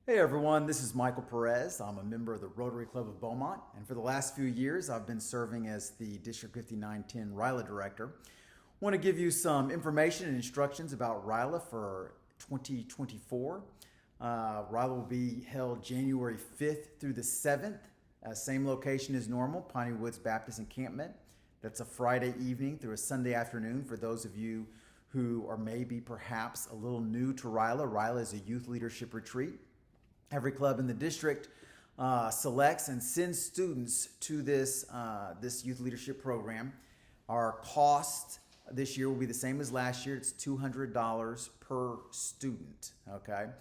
Hey everyone, this is Michael Perez. I'm a member of the Rotary Club of Beaumont, and for the last few years I've been serving as the District 5910 RYLA Director. I want to give you some information and instructions about RYLA for 2024. RYLA will be held January 5th through the 7th, same location as normal, Pineywoods Baptist Encampment. That's a Friday evening through a Sunday afternoon for those of you who are maybe perhaps a little new to RYLA. RYLA is a youth leadership retreat. Every club in the district selects and sends students to this youth leadership program. Our cost this year will be the same as last year. It's $200 per student. Okay. And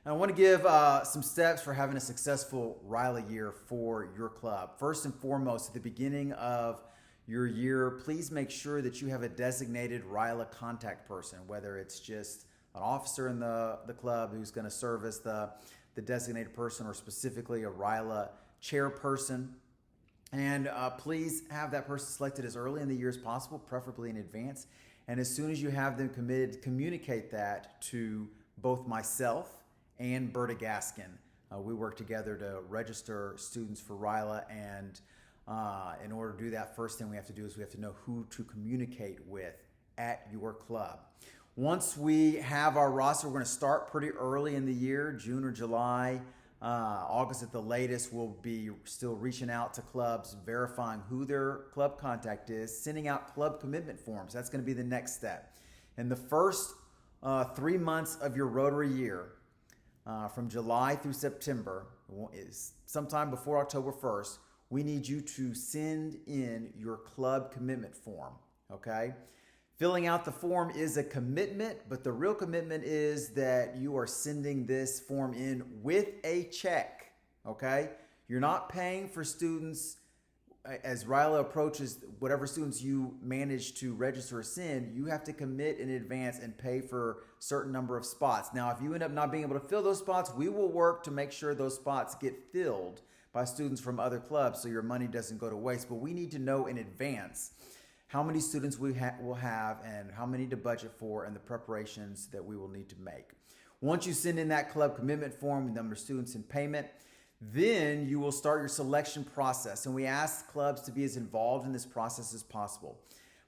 I want to give some steps for having a successful RYLA year for your club. First and foremost, at the beginning of your year, please make sure that you have a designated RYLA contact person, whether it's just an officer in the club who's going to serve as the designated person, or specifically a RYLA chairperson. And please have that person selected as early in the year as possible, preferably in advance. And as soon as you have them committed, communicate that to both myself and Berta Gaskin. We work together to register students for RYLA, and in order to do that, first thing we have to do is we have to know who to communicate with at your club. Once we have our roster, we're going to start pretty early in the year, June or July. August at the latest, we'll be still reaching out to clubs, verifying who their club contact is, sending out club commitment forms. That's going to be the next step. In the first 3 months of your Rotary year, from July through September, is sometime before October 1st, we need you to send in your club commitment form, okay? Filling out the form is a commitment, but the real commitment is that you are sending this form in with a check, okay? You're not paying for students as RYLA approaches whatever students you manage to register or send. You have to commit in advance and pay for a certain number of spots. Now, if you end up not being able to fill those spots, we will work to make sure those spots get filled by students from other clubs so your money doesn't go to waste. But we need to know in advance how many students we will have and how many to budget for, and the preparations that we will need to make. Once you send in that club commitment form, the number of students and payment, then you will start your selection process. And we ask clubs to be as involved in this process as possible.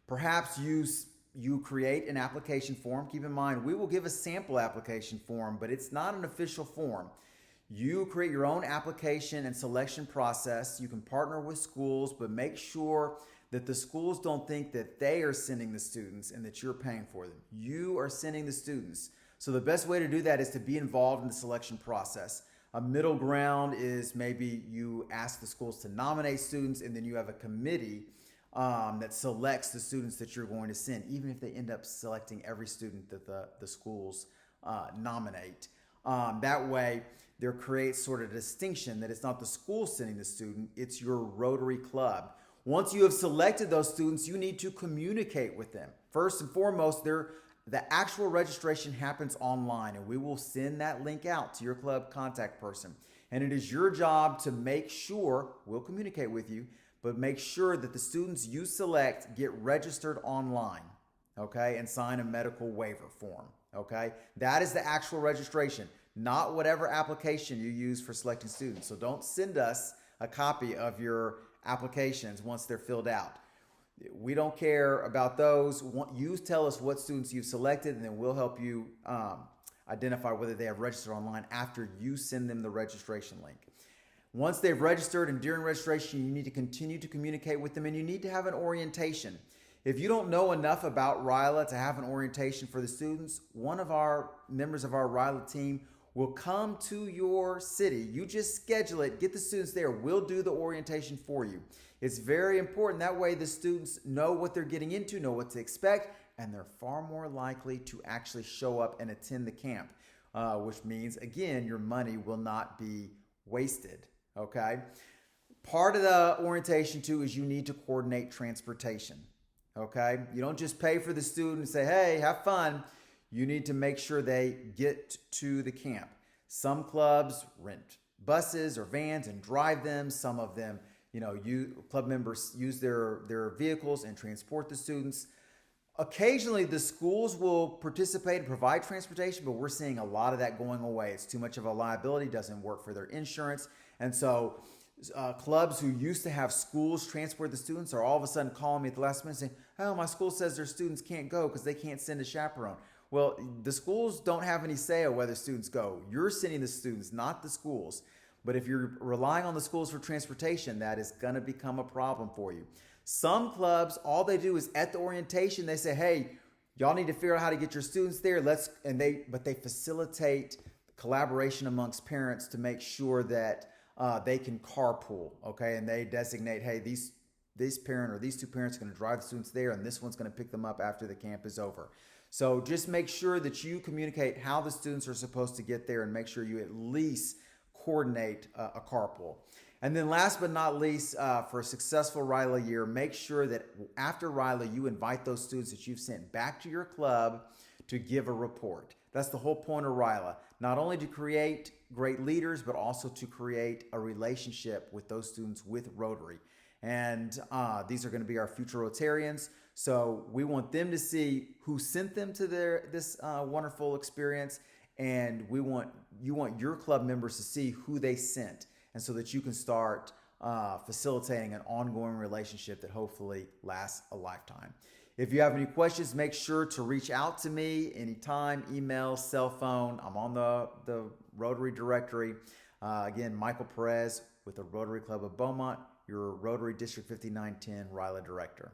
Perhaps you create an application form. Keep in mind, we will give a sample application form, but it's not an official form. You create your own application and selection process. You can partner with schools, but make sure that the schools don't think that they are sending the students and that you're paying for them. You are sending the students. So the best way to do that is to be involved in the selection process. A middle ground is maybe you ask the schools to nominate students, and then you have a committee that selects the students that you're going to send, even if they end up selecting every student that the schools nominate. That way, there creates sort of a distinction that it's not the school sending the student, it's your Rotary Club. Once you have selected those students, you need to communicate with them. First and foremost, the actual registration happens online, and we will send that link out to your club contact person. And it is your job to make sure, we'll communicate with you, but make sure that the students you select get registered online, okay, and sign a medical waiver form, okay? That is the actual registration, not whatever application you use for selecting students. So don't send us a copy of your applications once they're filled out. We don't care about those. You tell us what students you've selected, and then we'll help you identify whether they have registered online after you send them the registration link. Once they've registered and during registration, you need to continue to communicate with them, and you need to have an orientation. If you don't know enough about RYLA to have an orientation for the students, one of our members of our RYLA team will come to your city. You just schedule it, get the students there. We'll do the orientation for you. It's very important. That way the students know what they're getting into, know what to expect, and they're far more likely to actually show up and attend the camp, which means, again, your money will not be wasted, okay? Part of the orientation, too, is you need to coordinate transportation, okay? You don't just pay for the student and say, hey, have fun. You need to make sure they get to the camp. Some clubs rent buses or vans and drive them. Some of them, club members use their vehicles and transport the students. Occasionally, the schools will participate and provide transportation, but we're seeing a lot of that going away. It's too much of a liability, doesn't work for their insurance. And so clubs who used to have schools transport the students are all of a sudden calling me at the last minute saying, oh, my school says their students can't go because they can't send a chaperone. Well, the schools don't have any say on whether students go. You're sending the students, not the schools. But if you're relying on the schools for transportation, that is going to become a problem for you. Some clubs, all they do is at the orientation, they say, hey, y'all need to figure out how to get your students there. But they facilitate collaboration amongst parents to make sure that they can carpool, okay? And they designate, hey, this parent or these two parents are going to drive the students there, and this one's going to pick them up after the camp is over. So just make sure that you communicate how the students are supposed to get there and make sure you at least coordinate a carpool. And then last but not least, for a successful RYLA year, make sure that after RYLA, you invite those students that you've sent back to your club to give a report. That's the whole point of RYLA. Not only to create great leaders, but also to create a relationship with those students with Rotary. And these are going to be our future Rotarians. So we want them to see who sent them to this wonderful experience. And you want your club members to see who they sent. And so that you can start facilitating an ongoing relationship that hopefully lasts a lifetime. If you have any questions, make sure to reach out to me anytime, email, cell phone. I'm on the Rotary directory. Again, Michael Perez with the Rotary Club of Beaumont, your Rotary District 5910 RYLA Director.